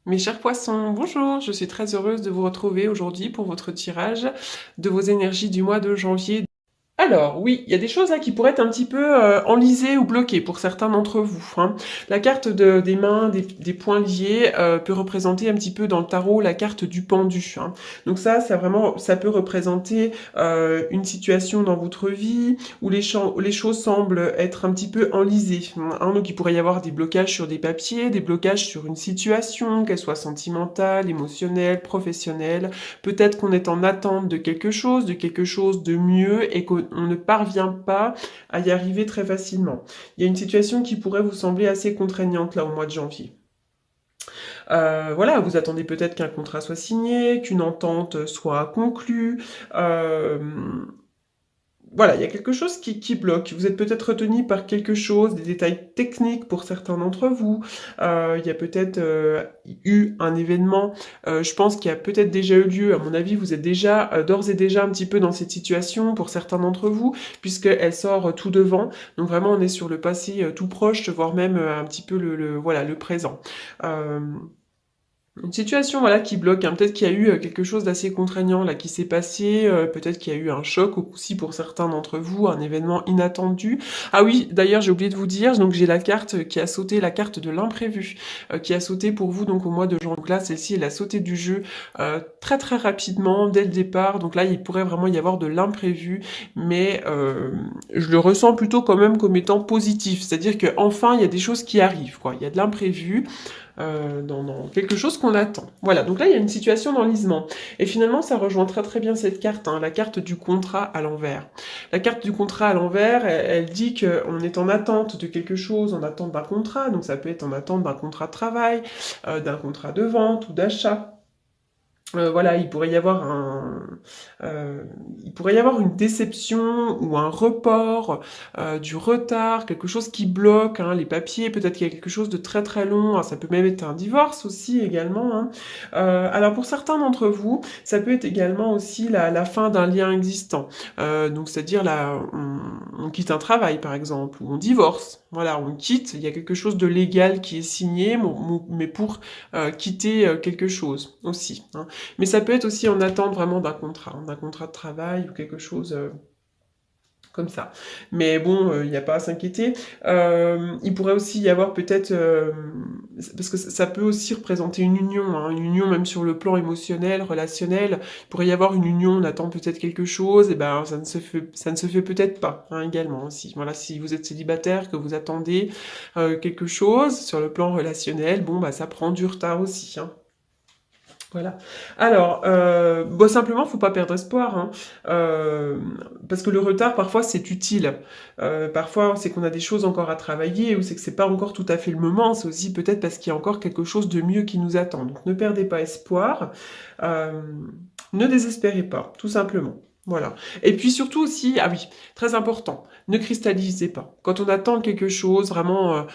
Mes chers poissons, bonjour, je suis très heureuse de vous retrouver aujourd'hui pour votre tirage de vos énergies du mois de janvier. Alors, oui, il y a des choses là qui pourraient être un petit peu enlisées ou bloquées pour certains d'entre vous, hein. La carte des mains, des poings liés, peut représenter un petit peu dans le tarot la carte du pendu, hein. Donc ça peut représenter une situation dans votre vie où où les choses semblent être un petit peu enlisées, hein. Donc il pourrait y avoir des blocages sur des papiers, des blocages sur une situation, qu'elle soit sentimentale, émotionnelle, professionnelle. Peut-être qu'on est en attente de quelque chose de mieux et qu'on ne parvient pas à y arriver très facilement. Il y a une situation qui pourrait vous sembler assez contraignante là au mois de janvier. Voilà, vous attendez peut-être qu'un contrat soit signé, qu'une entente soit conclue. Euh, voilà, il y a quelque chose qui bloque. Vous êtes peut-être retenu par quelque chose, des détails techniques pour certains d'entre vous. Il y a peut-être eu un événement, je pense qu'il y a peut-être déjà eu lieu. À mon avis, vous êtes déjà d'ores et déjà un petit peu dans cette situation pour certains d'entre vous, puisqu'elle sort tout devant. Donc vraiment, on est sur le passé tout proche, voire même un petit peu voilà, le présent. Euh, une situation voilà qui bloque, hein. Peut-être qu'il y a eu quelque chose d'assez contraignant là qui s'est passé, peut-être qu'il y a eu un choc aussi pour certains d'entre vous, un événement inattendu. Ah oui, d'ailleurs j'ai oublié de vous dire, donc j'ai la carte qui a sauté, la carte de l'imprévu, qui a sauté pour vous donc au mois de janvier. Donc là celle-ci elle a sauté du jeu très très rapidement dès le départ. Donc là il pourrait vraiment y avoir de l'imprévu, mais je le ressens plutôt quand même comme étant positif, c'est-à-dire que enfin il y a des choses qui arrivent, quoi. Il y a de l'imprévu dans quelque chose qu'on attend. Voilà, donc là il y a une situation d'enlisement. Et finalement ça rejoint très très bien cette carte, hein, la carte du contrat à l'envers. La carte du contrat à l'envers, elle dit qu'on est en attente de quelque chose, en attente d'un contrat, donc ça peut être en attente d'un contrat de travail, d'un contrat de vente ou d'achat. Voilà, il pourrait y avoir une déception ou un report, du retard, quelque chose qui bloque, hein, les papiers, peut-être qu'il y a quelque chose de très très long, hein, ça peut même être un divorce aussi également, hein. Alors pour certains d'entre vous, ça peut être également aussi la fin d'un lien existant. Donc c'est-à-dire là, on quitte un travail par exemple, ou on divorce. Voilà, on quitte, il y a quelque chose de légal qui est signé, mais pour quitter quelque chose aussi, hein. Mais ça peut être aussi en attente vraiment d'un contrat de travail ou quelque chose comme ça. Mais bon, il n'y a pas à s'inquiéter. Il pourrait aussi y avoir peut-être, parce que ça peut aussi représenter une union, hein, une union même sur le plan émotionnel, relationnel. Il pourrait y avoir une union, on attend peut-être quelque chose, et ben ça ne se fait peut-être pas, hein, également aussi. Voilà, si vous êtes célibataire, que vous attendez quelque chose sur le plan relationnel, bon bah ça prend du retard aussi, hein. Voilà. Alors, bon, simplement, faut pas perdre espoir, hein. Euh, parce que le retard, parfois, c'est utile. Parfois, c'est qu'on a des choses encore à travailler ou c'est que c'est pas encore tout à fait le moment. C'est aussi peut-être parce qu'il y a encore quelque chose de mieux qui nous attend. Donc, ne perdez pas espoir. Euh, ne désespérez pas, tout simplement. Voilà. Et puis surtout aussi, ah oui, très important, ne cristallisez pas. Quand on attend quelque chose, vraiment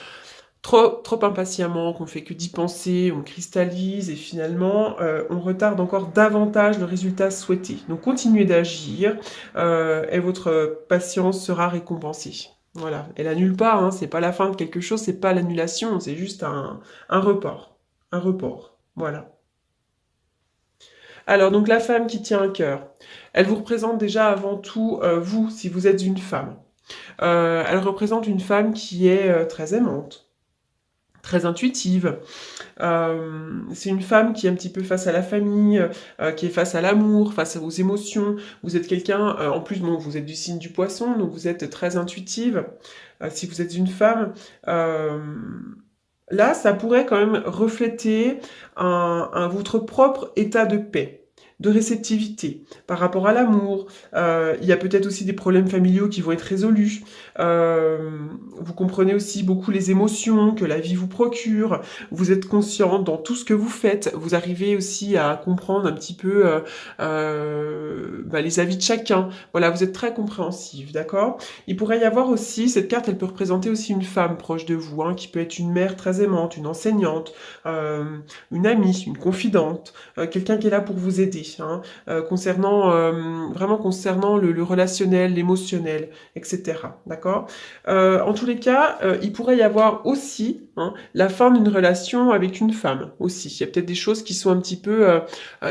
trop impatiemment, qu'on fait que d'y penser, on cristallise et finalement on retarde encore davantage le résultat souhaité. Donc continuez d'agir et votre patience sera récompensée. Voilà, elle annule pas, hein, c'est pas la fin de quelque chose, c'est pas l'annulation, c'est juste un report. Un report. Voilà. Alors donc la femme qui tient un cœur, elle vous représente déjà avant tout vous, si vous êtes une femme. Elle représente une femme qui est très aimante, très intuitive. C'est une femme qui est un petit peu face à la famille, qui est face à l'amour, face aux émotions. Vous êtes quelqu'un, en plus, bon, vous êtes du signe du poisson, donc vous êtes très intuitive. Si vous êtes une femme, euh, là, ça pourrait quand même refléter votre propre état de paix, de réceptivité par rapport à l'amour. Il y a peut-être aussi des problèmes familiaux qui vont être résolus. Euh, vous comprenez aussi beaucoup les émotions que la vie vous procure. Vous êtes conscient dans tout ce que vous faites. Vous arrivez aussi à comprendre un petit peu les avis de chacun. Voilà, vous êtes très compréhensif, d'accord? Il pourrait y avoir aussi, cette carte, elle peut représenter aussi une femme proche de vous, hein, qui peut être une mère très aimante, une enseignante, une amie, une confidente, quelqu'un qui est là pour vous aider. hein, concernant vraiment concernant le relationnel, l'émotionnel, etc. D'accord. En tous les cas, il pourrait y avoir aussi la fin d'une relation avec une femme aussi. Il y a peut-être des choses qui sont un petit peu...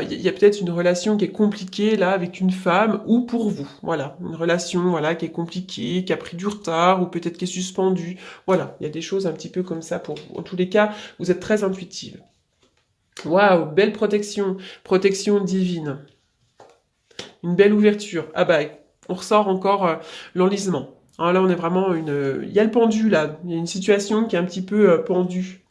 il y a peut-être une relation qui est compliquée là avec une femme ou pour vous. Voilà, une relation voilà qui est compliquée, qui a pris du retard ou peut-être qui est suspendue. Voilà, il y a des choses un petit peu comme ça pour vous. En tous les cas, vous êtes très intuitive. Waouh, belle protection, protection divine. Une belle ouverture. Ah bah, on ressort encore l'enlisement. Hein, là, on est vraiment il y a le pendu, là. Il y a une situation qui est un petit peu pendue.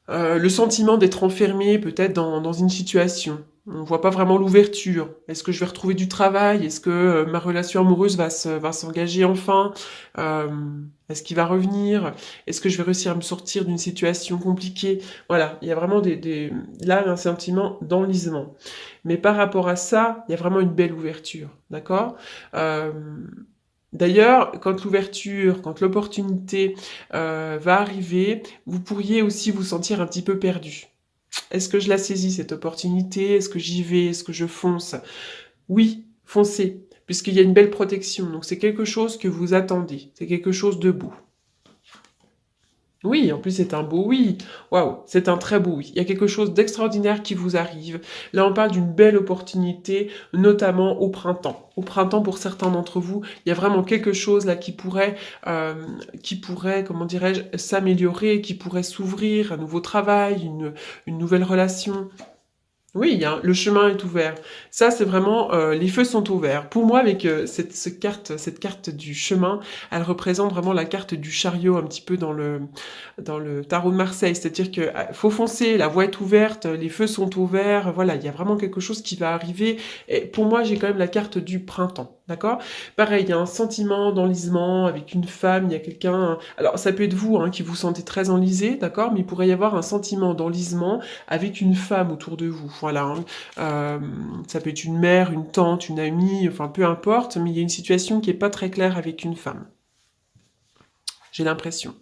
Le sentiment d'être enfermé, peut-être, dans une situation. On voit pas vraiment l'ouverture. Est-ce que je vais retrouver du travail? Est-ce que ma relation amoureuse va s'engager enfin? Est-ce qu'il va revenir? Est-ce que je vais réussir à me sortir d'une situation compliquée? Voilà, il y a vraiment là un sentiment d'enlisement. Mais par rapport à ça, il y a vraiment une belle ouverture, d'accord? D'ailleurs, quand l'ouverture, quand l'opportunité va arriver, vous pourriez aussi vous sentir un petit peu perdu. Est-ce que je la saisis, cette opportunité? Est-ce que j'y vais? Est-ce que je fonce? Oui, foncez, puisqu'il y a une belle protection. Donc c'est quelque chose que vous attendez. C'est quelque chose de beau. Oui, en plus c'est un beau oui. Waouh, c'est un très beau oui. Il y a quelque chose d'extraordinaire qui vous arrive. Là, on parle d'une belle opportunité, notamment au printemps. Au printemps, pour certains d'entre vous, il y a vraiment quelque chose là qui pourrait, comment dirais-je, s'améliorer, qui pourrait s'ouvrir, un nouveau travail, une nouvelle relation. Oui, le chemin est ouvert. Ça, c'est vraiment, les feux sont ouverts. Pour moi, avec cette carte du chemin, elle représente vraiment la carte du chariot un petit peu dans le tarot de Marseille. C'est-à-dire que faut foncer, la voie est ouverte, les feux sont ouverts. Voilà, il y a vraiment quelque chose qui va arriver. Et pour moi, j'ai quand même la carte du printemps. D'accord? Pareil, il y a un sentiment d'enlisement avec une femme, il y a quelqu'un... Alors, ça peut être vous qui vous sentez très enlisé, d'accord? Mais il pourrait y avoir un sentiment d'enlisement avec une femme autour de vous. Voilà. Ça peut être une mère, une tante, une amie, enfin peu importe, mais il y a une situation qui est pas très claire avec une femme. J'ai l'impression.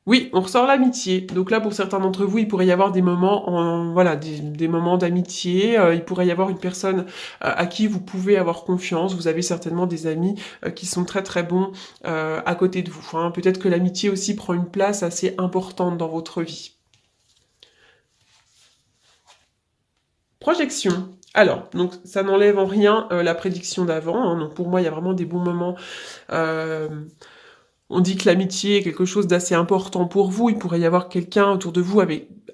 Oui, on ressort l'amitié. Donc là, pour certains d'entre vous, il pourrait y avoir des moments, voilà, des moments d'amitié. Il pourrait y avoir une personne à qui vous pouvez avoir confiance. Vous avez certainement des amis qui sont très très bons à côté de vous. Peut-être que l'amitié aussi prend une place assez importante dans votre vie. Projection. Alors, donc ça n'enlève en rien la prédiction d'avant. Donc pour moi, il y a vraiment des bons moments. On dit que l'amitié est quelque chose d'assez important pour vous. Il pourrait y avoir quelqu'un autour de vous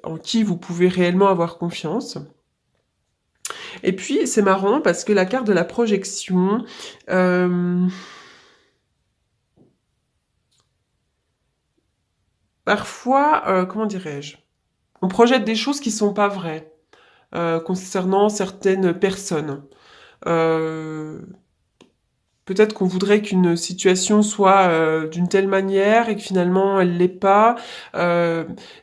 en qui vous pouvez réellement avoir confiance. Et puis, c'est marrant parce que la carte de la projection... parfois, comment dirais-je? On projette des choses qui sont pas vraies concernant certaines personnes. Peut-être qu'on voudrait qu'une situation soit d'une telle manière et que finalement elle l'est pas.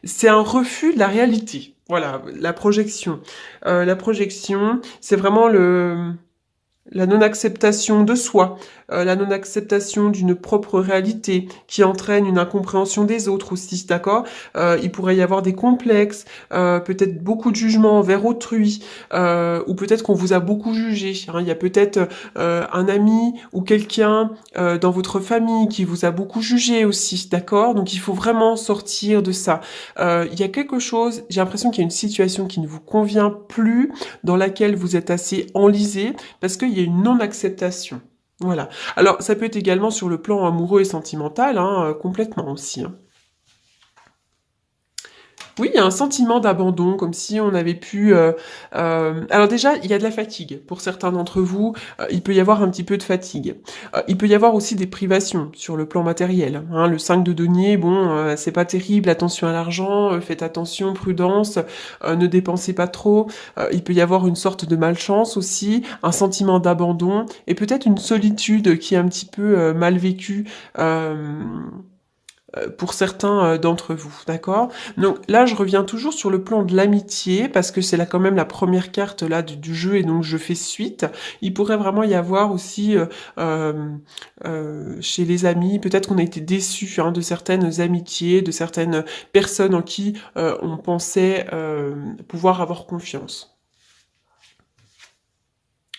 C'est un refus de la réalité. Voilà, la projection. La projection, c'est vraiment la non-acceptation de soi, la non-acceptation d'une propre réalité qui entraîne une incompréhension des autres aussi, d'accord? Il pourrait y avoir des complexes, peut-être beaucoup de jugements envers autrui, ou peut-être qu'on vous a beaucoup jugé. Il y a peut-être un ami ou quelqu'un dans votre famille qui vous a beaucoup jugé aussi, d'accord? Donc il faut vraiment sortir de ça. Il y a quelque chose, j'ai l'impression qu'il y a une situation qui ne vous convient plus, dans laquelle vous êtes assez enlisé, parce qu'il y a une non-acceptation. Voilà. Alors, ça peut être également sur le plan amoureux et sentimental, complètement aussi. Oui, il y a un sentiment d'abandon, comme si on avait pu... Alors déjà, il y a de la fatigue. Pour certains d'entre vous, il peut y avoir un petit peu de fatigue. Il peut y avoir aussi des privations sur le plan matériel. Le 5 de denier, bon, c'est pas terrible, attention à l'argent, faites attention, prudence, ne dépensez pas trop. Il peut y avoir une sorte de malchance aussi, un sentiment d'abandon, et peut-être une solitude qui est un petit peu mal vécue pour certains d'entre vous, d'accord? Donc là, je reviens toujours sur le plan de l'amitié, parce que c'est là quand même la première carte là du jeu, et donc je fais suite. Il pourrait vraiment y avoir aussi chez les amis, peut-être qu'on a été déçus de certaines amitiés, de certaines personnes en qui on pensait pouvoir avoir confiance.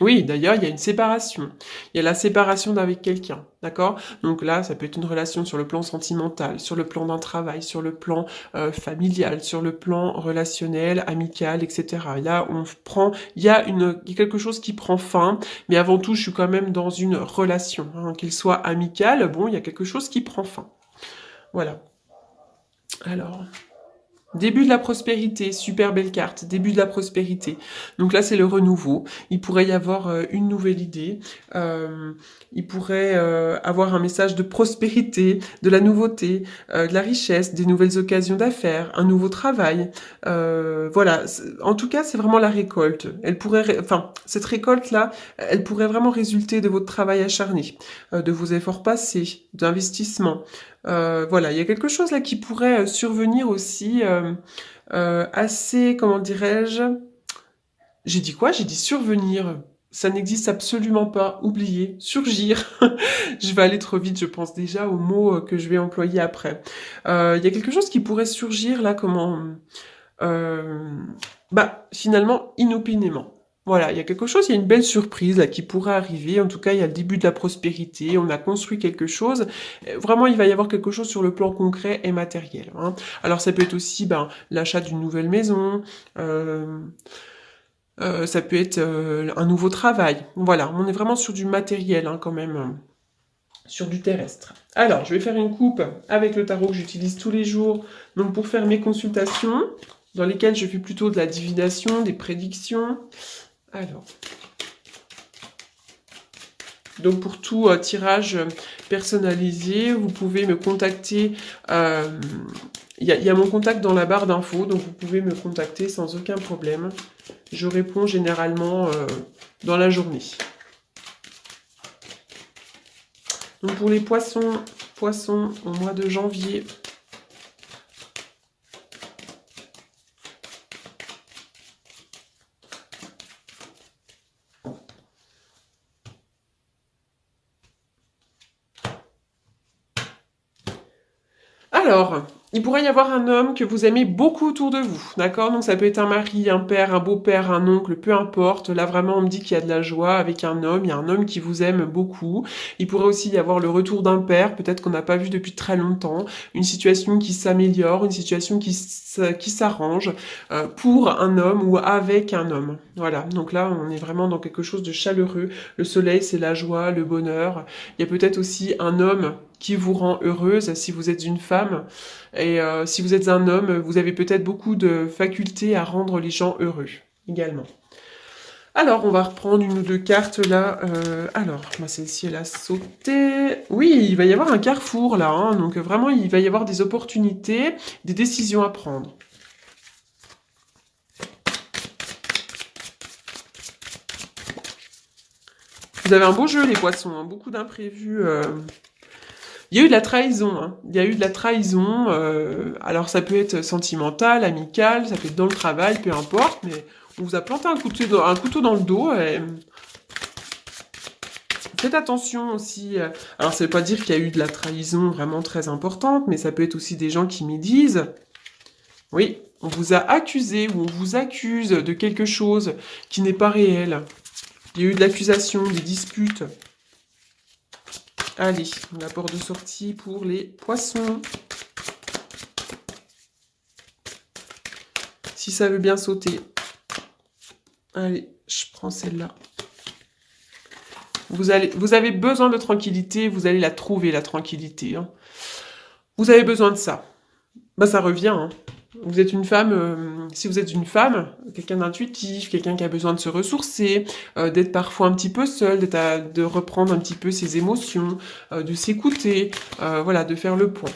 Oui, d'ailleurs, il y a une séparation. Il y a la séparation d'avec quelqu'un, d'accord? Donc là, ça peut être une relation sur le plan sentimental, sur le plan d'un travail, sur le plan familial, sur le plan relationnel, amical, etc. Et là, on prend, il y a quelque chose qui prend fin, mais avant tout, je suis quand même dans une relation, hein, qu'il soit amical, bon, il y a quelque chose qui prend fin. Voilà. Alors. Début de la prospérité, super belle carte, début de la prospérité. Donc là, c'est le renouveau. Il pourrait y avoir une nouvelle idée. Euh, il pourrait avoir un message de prospérité, de la nouveauté, de la richesse, des nouvelles occasions d'affaires, un nouveau travail. Voilà. En tout cas, c'est vraiment la récolte. Elle pourrait, enfin, cette récolte-là, elle pourrait vraiment résulter de votre travail acharné, de vos efforts passés, d'investissement. Voilà, il y a quelque chose là qui pourrait survenir aussi assez, comment dirais-je? J'ai dit quoi? J'ai dit survenir. Ça n'existe absolument pas. Oubliez, surgir. Je vais aller trop vite, je pense déjà aux mots que je vais employer après. Il y a quelque chose qui pourrait surgir là, comment? Euh, Bah, finalement, inopinément. Voilà, il y a quelque chose, il y a une belle surprise là qui pourrait arriver. En tout cas, il y a le début de la prospérité. On a construit quelque chose. Vraiment, il va y avoir quelque chose sur le plan concret et matériel, hein. Alors, ça peut être aussi ben, l'achat d'une nouvelle maison. Euh, Ça peut être un nouveau travail. Voilà, on est vraiment sur du matériel hein, quand même, sur du terrestre. Alors, je vais faire une coupe avec le tarot que j'utilise tous les jours, donc pour faire mes consultations, dans lesquelles je fais plutôt de la divination, des prédictions. Alors, donc pour tout tirage personnalisé, vous pouvez me contacter. Il y a mon contact dans la barre d'infos, donc vous pouvez me contacter sans aucun problème. Je réponds généralement dans la journée. Donc pour les poissons au mois de janvier. Alors, il pourrait y avoir un homme que vous aimez beaucoup autour de vous, d'accord? Donc ça peut être un mari, un père, un beau-père, un oncle, peu importe. Là vraiment, on me dit qu'il y a de la joie avec un homme. Il y a un homme qui vous aime beaucoup. Il pourrait aussi y avoir le retour d'un père, peut-être qu'on n'a pas vu depuis très longtemps. Une situation qui s'améliore, une situation qui s'arrange pour un homme ou avec un homme. Voilà, donc là, on est vraiment dans quelque chose de chaleureux. Le soleil, c'est la joie, le bonheur. Il y a peut-être aussi un homme qui vous rend heureuse si vous êtes une femme. Et si vous êtes un homme, vous avez peut-être beaucoup de facultés à rendre les gens heureux également. Alors, on va reprendre une ou deux cartes là. Alors, bah, celle-ci, elle a sauté. Oui, il va y avoir un carrefour là. Hein, donc vraiment, il va y avoir des opportunités, des décisions à prendre. Vous avez un beau jeu, les poissons. Hein, beaucoup d'imprévus. Il y a eu de la trahison, hein. Il y a eu de la trahison. Alors ça peut être sentimental, amical, ça peut être dans le travail, peu importe, mais on vous a planté un couteau dans le dos. Et faites attention aussi. Alors ça veut pas dire qu'il y a eu de la trahison vraiment très importante, mais ça peut être aussi des gens qui me disent, oui, on vous a accusé ou on vous accuse de quelque chose qui n'est pas réel. Il y a eu de l'accusation, des disputes. Allez, la porte de sortie pour les poissons. Si ça veut bien sauter. Allez, je prends celle-là. Vous avez besoin de tranquillité, vous allez la trouver, la tranquillité. Hein. Vous avez besoin de ça. Bah, ça revient. Hein. Vous êtes une femme, si vous êtes une femme, quelqu'un d'intuitif, quelqu'un qui a besoin de se ressourcer, d'être parfois un petit peu seul, de reprendre un petit peu ses émotions, de s'écouter, voilà, de faire le point.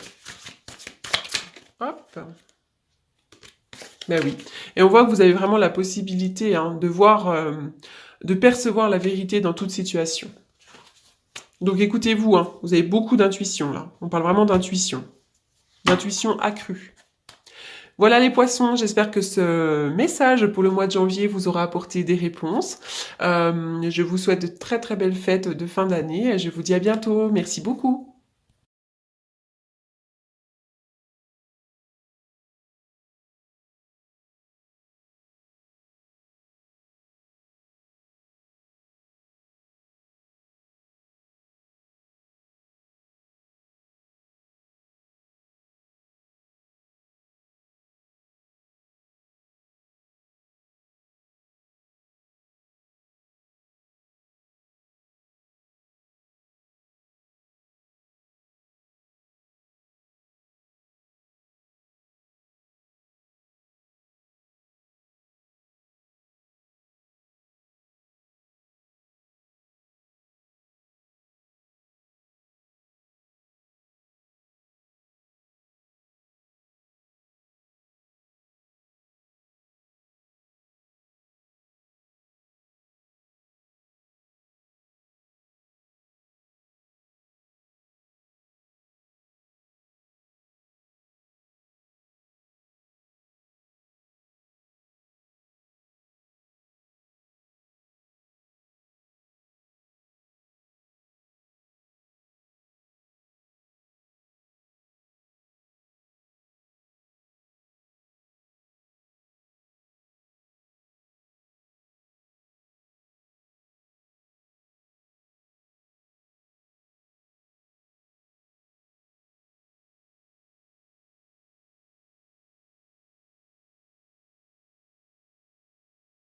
Hop. Ben oui. Et on voit que vous avez vraiment la possibilité hein, de voir, de percevoir la vérité dans toute situation. Donc écoutez-vous, hein, vous avez beaucoup d'intuition là. On parle vraiment d'intuition. D'intuition accrue. Voilà les poissons, j'espère que ce message pour le mois de janvier vous aura apporté des réponses. Je vous souhaite de très très belles fêtes de fin d'année et je vous dis à bientôt. Merci beaucoup.